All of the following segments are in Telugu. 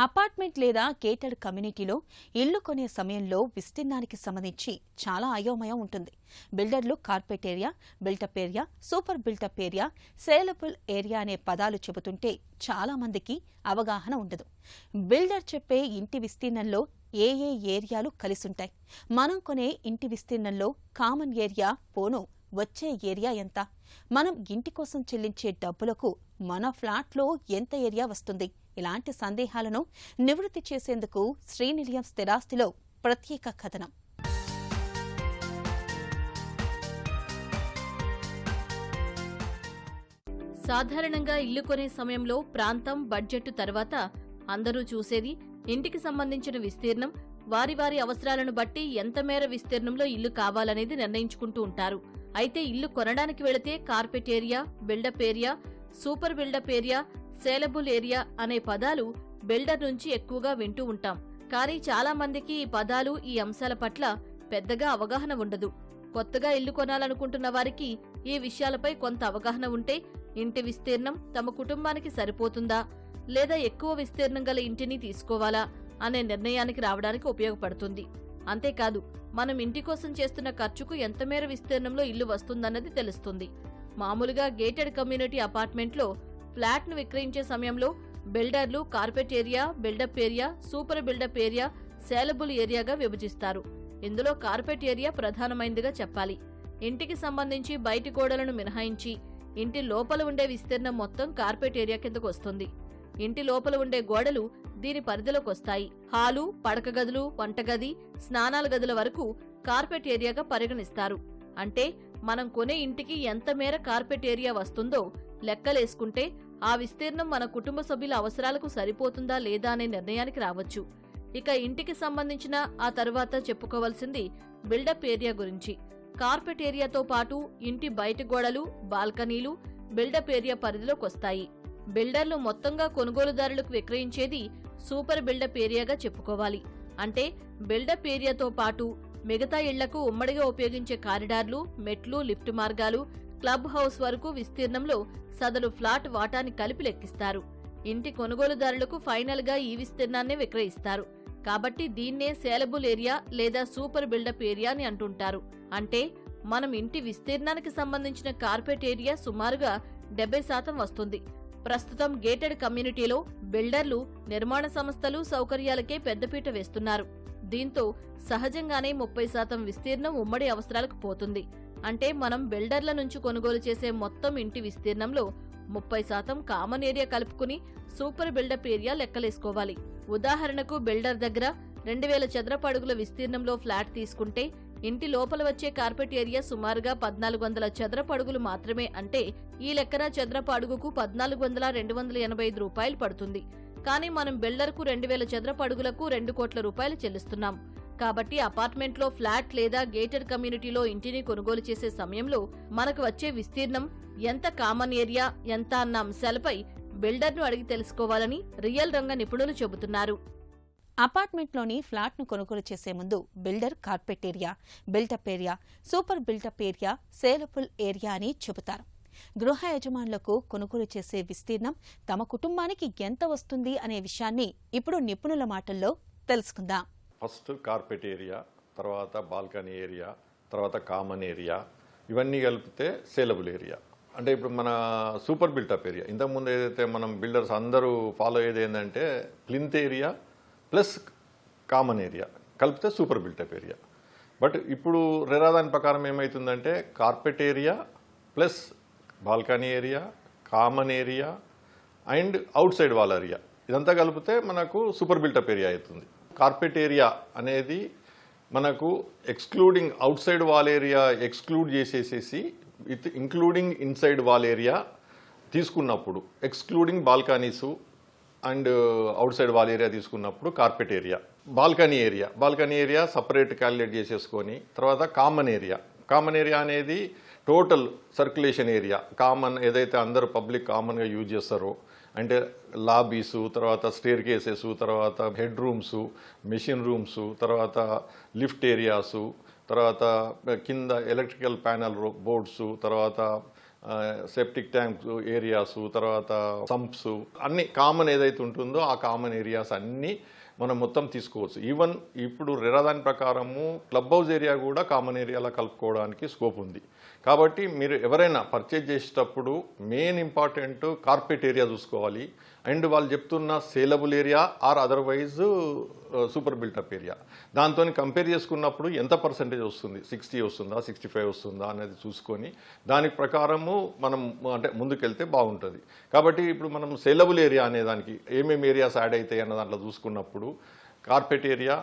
అపార్ట్మెంట్ లేదా గేటెడ్ కమ్యూనిటీలో ఇల్లు కొనే సమయంలో విస్తీర్ణానికి సంబంధించి చాలా అయోమయం ఉంటుంది. బిల్డర్లు carpet area, built up area, super built up area, saleable area అనే పదాలు చెబుతుంటే చాలా మందికి అవగాహన ఉండదు. బిల్డర్ చెప్పే ఇంటి విస్తీర్ణంలో ఏ ఏ ఏరియాలు కలిసుంటాయి, మనం కొనే ఇంటి విస్తీర్ణంలో కామన్ ఏరియా పోను వచ్చే ఏరియా ఎంత, మనం ఇంటి కోసం చెల్లించే డబ్బులకు మన ఫ్లాట్లో ఎంత ఏరియా వస్తుంది, ఇలాంటి సందేహాలను నివృత్తి చేసేందుకు శ్రీనిలయం స్థిరాస్తిలో ప్రత్యేక కథనం. సాధారణంగా ఇల్లు కొనే సమయంలో ప్రాంతం, బడ్జెట్ తర్వాత అందరూ చూసేది ఇంటికి సంబంధించిన విస్తీర్ణం, వారి వారి అవసరాలను బట్టి ఎంత మేర విస్తీర్ణంలో ఇల్లు కావాలనేది నిర్ణయించుకుంటూ ఉంటారు. అయితే ఇల్లు కొనడానికి వెళితే carpet area, built up area, super built up area, saleable area అనే పదాలు బిల్డర్ నుంచి ఎక్కువగా వింటూ ఉంటాం. కానీ చాలా మందికి ఈ పదాలు, ఈ అంశాల పట్ల పెద్దగా అవగాహన ఉండదు. కొత్తగా ఇల్లు కొనాలనుకుంటున్న వారికి ఈ విషయాలపై కొంత అవగాహన ఉంటే ఇంటి విస్తీర్ణం తమ కుటుంబానికి సరిపోతుందా లేదా ఎక్కువ విస్తీర్ణం గల ఇంటిని తీసుకోవాలా అనే నిర్ణయానికి రావడానికి ఉపయోగపడుతుంది. అంతేకాదు, మనం ఇంటి కోసం చేస్తున్న ఖర్చుకు ఎంత మేర విస్తీర్ణంలో ఇల్లు వస్తుందన్నది తెలుస్తుంది. మామూలుగా గేటెడ్ కమ్యూనిటీ అపార్ట్మెంట్లో ఫ్లాట్ను విక్రయించే సమయంలో బిల్డర్లు carpet area, built up area, super built up area, saleable ఏరియాగా విభజిస్తారు. ఇందులో కార్పెట్ ఏరియా ప్రధానమైనదిగా చెప్పాలి. ఇంటికి సంబంధించి బయటి గోడలను మినహాయించి ఇంటి లోపల ఉండే విస్తీర్ణం మొత్తం కార్పెట్ ఏరియా కిందకు వస్తుంది. ఇంటి లోపల ఉండే గోడలు దీని పరిధిలోకి వస్తాయి. హాలు, పడక గదులు, వంటగది, స్నానాల గదుల వరకు కార్పెట్ ఏరియాగా పరిగణిస్తారు. అంటే మనం కొనే ఇంటికి ఎంత మేర కార్పెట్ ఏరియా వస్తుందో లెక్కలేసుకుంటే ఆ విస్తీర్ణం మన కుటుంబ సభ్యుల అవసరాలకు సరిపోతుందా లేదా అనే నిర్ణయానికి రావచ్చు. ఇక ఇంటికి సంబంధించిన ఆ తర్వాత చెప్పుకోవాల్సింది బిల్డప్ ఏరియా గురించి. కార్పెట్ ఏరియాతో పాటు ఇంటి బయటి గోడలు, బాల్కనీలు బిల్డప్ ఏరియా పరిధిలోకి వస్తాయి. బిల్డర్లు మొత్తంగా కొనుగోలుదారులకు విక్రయించేది సూపర్ బిల్డప్ ఏరియాగా చెప్పుకోవాలి. అంటే బిల్డప్ ఏరియాతో పాటు మిగతా ఇళ్లకు ఉమ్మడిగా ఉపయోగించే కారిడార్లు, మెట్లు, లిఫ్ట్ మార్గాలు, క్లబ్ హౌస్ వరకు విస్తీర్ణంలో సదరు ఫ్లాట్ వాటాని కలిపి లెక్కిస్తారు. ఇంటి కొనుగోలుదారులకు ఫైనల్ గా ఈ విస్తీర్ణాన్నే విక్రయిస్తారు. కాబట్టి దీన్నే సేలబుల్ ఏరియా లేదా సూపర్ బిల్డప్ ఏరియా అని అంటుంటారు. అంటే మనం ఇంటి విస్తీర్ణానికి సంబంధించిన కార్పెట్ ఏరియా సుమారుగా 70% వస్తుంది. ప్రస్తుతం గేటెడ్ కమ్యూనిటీలో బిల్డర్లు, నిర్మాణ సంస్థలు సౌకర్యాలకే పెద్దపీట వేస్తున్నారు. దీంతో సహజంగానే 30% విస్తీర్ణం ఉమ్మడి అవసరాలకు పోతుంది. అంటే మనం బిల్డర్ల నుంచి కొనుగోలు చేసే మొత్తం ఇంటి విస్తీర్ణంలో 30% కామన్ ఏరియా కలుపుకుని సూపర్ బిల్డప్ ఏరియా లెక్కలేసుకోవాలి. ఉదాహరణకు బిల్డర్ దగ్గర 2000 చదరపు అడుగుల విస్తీర్ణంలో ఫ్లాట్ తీసుకుంటే ఇంటి లోపల వచ్చే కార్పెట్ ఏరియా సుమారుగా 1400 చదరపు అడుగులు మాత్రమే. అంటే ఈ లెక్కన చదరపు అడుగుకు 1400-285 రూపాయలు పడుతుంది. కానీ మనం బిల్డర్కు 2000 చదరపు అడుగులకు 2 కోట్ల రూపాయలు చెల్లిస్తున్నాం. కాబట్టి అపార్ట్మెంట్లో ఫ్లాట్ లేదా గేటెడ్ కమ్యూనిటీలో ఇంటిని కొనుగోలు చేసే సమయంలో మనకు వచ్చే విస్తీర్ణం ఎంత, కామన్ ఏరియా ఎంత అన్న అంశాలపై బిల్డర్ను అడిగి తెలుసుకోవాలని రియల్ రంగ నిపుణులు చెబుతున్నారు. అపార్ట్మెంట్లోని ఫ్లాట్ను కొనుగోలు చేసే ముందు builder carpet area, built up area, super built up area, saleable area అని చెబుతారు. గృహ యజమానులకు కొనుగోలు చేసే విస్తీర్ణం తమ కుటుంబానికి ఎంత వస్తుంది అనే విషయాన్ని ఇప్పుడు నిపుణుల మాటల్లో తెలుసుకుందాం. ఫస్ట్ కార్పెట్ ఏరియా, తర్వాత బాల్కనీ ఏరియా, తర్వాత కామన్ ఏరియా, ఇవన్నీ కలిపితే సేలబుల్ ఏరియా. అంటే ఇప్పుడు మన సూపర్ బిల్టప్ ఏరియా, ఇంతకుముందు ఏదైతే మనం బిల్డర్స్ అందరూ ఫాలో అయ్యేది ఏంటంటే plinth area plus common area కలిపితే సూపర్ బిల్టప్ ఏరియా. బట్ ఇప్పుడు రెరాదాని ప్రకారం ఏమవుతుందంటే carpet area plus balcony area, common area and outside wall area, ఇదంతా కలిపితే మనకు సూపర్ బిల్టప్ ఏరియా అవుతుంది. కార్పెట్ ఏరియా అనేది మనకు excluding outside wall area exclude చేసేసేసి with including inside wall area తీసుకున్నప్పుడు, excluding balconies and outside wall area తీసుకున్నప్పుడు carpet area. Balcony area separate calculate చేసేసుకొని తర్వాత కామన్ ఏరియా అనేది టోటల్ సర్క్యులేషన్ ఏరియా, కామన్ ఏదైతే అందరూ పబ్లిక్ కామన్గా యూజ్ చేస్తారో, అంటే లాబీసు, తర్వాత స్టేర్ కేసెస్, తర్వాత హెడ్ రూమ్సు, మెషిన్ రూమ్సు, తర్వాత లిఫ్ట్ ఏరియాసు, తర్వాత కింద ఎలక్ట్రికల్ ప్యానల్ బోర్డ్సు, తర్వాత సెప్టిక్ ట్యాంక్స్ ఏరియాస్, తర్వాత సంప్స్, అన్ని కామన్ ఏదైతే ఉంటుందో ఆ కామన్ ఏరియాస్ అన్నీ మనం మొత్తం తీసుకోవచ్చు. ఈవెన్ ఇప్పుడు రెరా దాని ప్రకారము క్లబ్ హౌస్ ఏరియా కూడా కామన్ ఏరియాలో కలుపుకోవడానికి స్కోప్ ఉంది. కాబట్టి మీరు ఎవరైనా పర్చేజ్ చేసేటప్పుడు మెయిన్ ఇంపార్టెంట్ కార్పెట్ ఏరియా చూసుకోవాలి. అండ్ వాళ్ళు చెప్తున్న saleable area or otherwise super built up area, దాంతో కంపేర్ చేసుకున్నప్పుడు ఎంత పర్సెంటేజ్ వస్తుంది, 60 వస్తుందా 65 వస్తుందా అనేది చూసుకొని దాని ప్రకారము మనం అంటే ముందుకెళ్తే బాగుంటుంది. కాబట్టి ఇప్పుడు మనం సేలబుల్ ఏరియా అనే దానికి ఏమేమి ఏరియాస్ యాడ్ అవుతాయి అన్న దాంట్లో చూసుకున్నప్పుడు carpet area,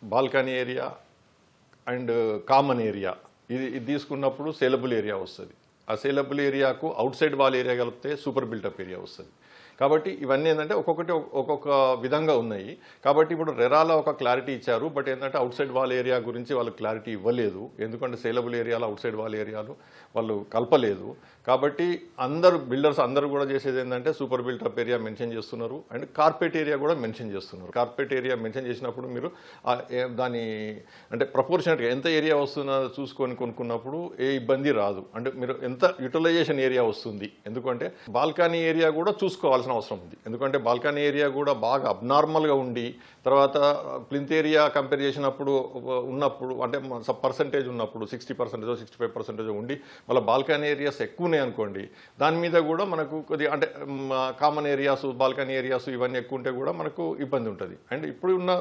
balcony area and common area ఇది తీసుకున్నప్పుడు సేలబుల్ ఏరియా వస్తుంది. ఆ సేలబుల్ ఏరియాకు అవుట్ సైడ్ వాల్ ఏరియా కలిపితే సూపర్ బిల్టప్ ఏరియా వస్తుంది. కాబట్టి ఇవన్నీ ఏంటంటే ఒక్కొక్కటి ఒక్కొక్క విధంగా ఉన్నాయి. కాబట్టి ఇప్పుడు రెరాలో ఒక క్లారిటీ ఇచ్చారు, బట్ ఏంటంటే అవుట్ సైడ్ వాల్ ఏరియా గురించి వాళ్ళు క్లారిటీ ఇవ్వలేదు. ఎందుకంటే సేలబుల్ ఏరియాలో అవుట్ సైడ్ వాల్ ఏరియాలు వాళ్ళు కలపలేదు. కాబట్టి అందరు బిల్డర్స్ అందరూ కూడా చేసేది ఏంటంటే సూపర్ బిల్టప్ ఏరియా మెన్షన్ చేస్తున్నారు అండ్ కార్పెట్ ఏరియా కూడా మెన్షన్ చేస్తున్నారు. కార్పెట్ ఏరియా మెన్షన్ చేసినప్పుడు మీరు దాని అంటే ప్రపోర్షనట్గా ఎంత ఏరియా వస్తుందో చూసుకొని కొనుక్కున్నప్పుడు ఏ ఇబ్బంది రాదు. అంటే మీరు ఎంత యూటిలైజేషన్ ఏరియా వస్తుంది, ఎందుకంటే బాల్కనీ ఏరియా కూడా చూసుకోవాల్సిన అవసరం ఉంది. ఎందుకంటే బాల్కనీ ఏరియా కూడా బాగా అబ్నార్మల్గా ఉండి తర్వాత ప్లింత్ ఏరియా కంపేర్ చేసినప్పుడు ఉన్నప్పుడు అంటే పర్సంటేజ్ ఉన్నప్పుడు 60% 65% ఉండి మళ్ళీ బాల్కనీ ఏరియాస్ ఎక్కువ ఉన్నాయి అనుకోండి, దాని మీద కూడా మనకు కొద్దిగా అంటే కామన్ ఏరియాస్ బాల్కనీ ఏరియాస్ ఇవన్నీ ఎక్కువ ఉంటే కూడా మనకు ఇబ్బంది ఉంటుంది. అండ్ ఇప్పుడు ఉన్న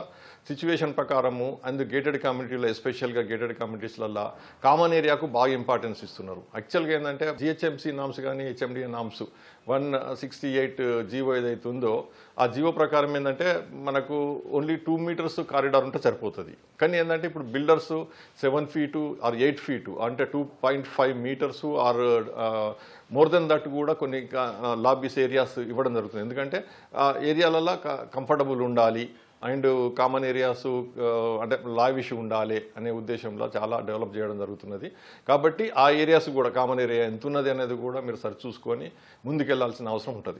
సిచ్యువేషన్ ప్రకారము అండ్ గేటెడ్ కమ్యూనిటీలో ఎస్పెషల్గా గేటెడ్ కమ్యూనిటీస్లలో కామన్ ఏరియాకు బాగా ఇంపార్టెన్స్ ఇస్తున్నారు. యాక్చువల్గా ఏంటంటే జిహెచ్ఎంసీ నామ్స్ కానీ హెచ్ఎండిఏ నామ్స్ 168 జీవో ఏదైతే ఉందో ఆ జీవో ప్రకారం ఏంటంటే మనకు ఓన్లీ 2 మీటర్స్ కారిడార్ ఉంటే సరిపోతుంది. కానీ ఏంటంటే ఇప్పుడు బిల్డర్స్ 7 ఫీటు ఆర్ 8 ఫీటు అంటే 2.5 meters or more than that కూడా కొన్ని లాబీస్ ఏరియాస్ ఇవ్వడం జరుగుతుంది. ఎందుకంటే ఏరియాలలో కంఫర్టబుల్ ఉండాలి అండ్ కామన్ ఏరియాస్ అంటే లావిష్ ఉండాలి అనే ఉద్దేశంలో చాలా డెవలప్ చేయడం జరుగుతున్నది. కాబట్టి ఆ ఏరియాస్ కూడా కామన్ ఏరియా ఎంత ఉన్నది అనేది కూడా మీరు సరి చూసుకొని ముందుకెళ్లాల్సిన అవసరం ఉంటుంది.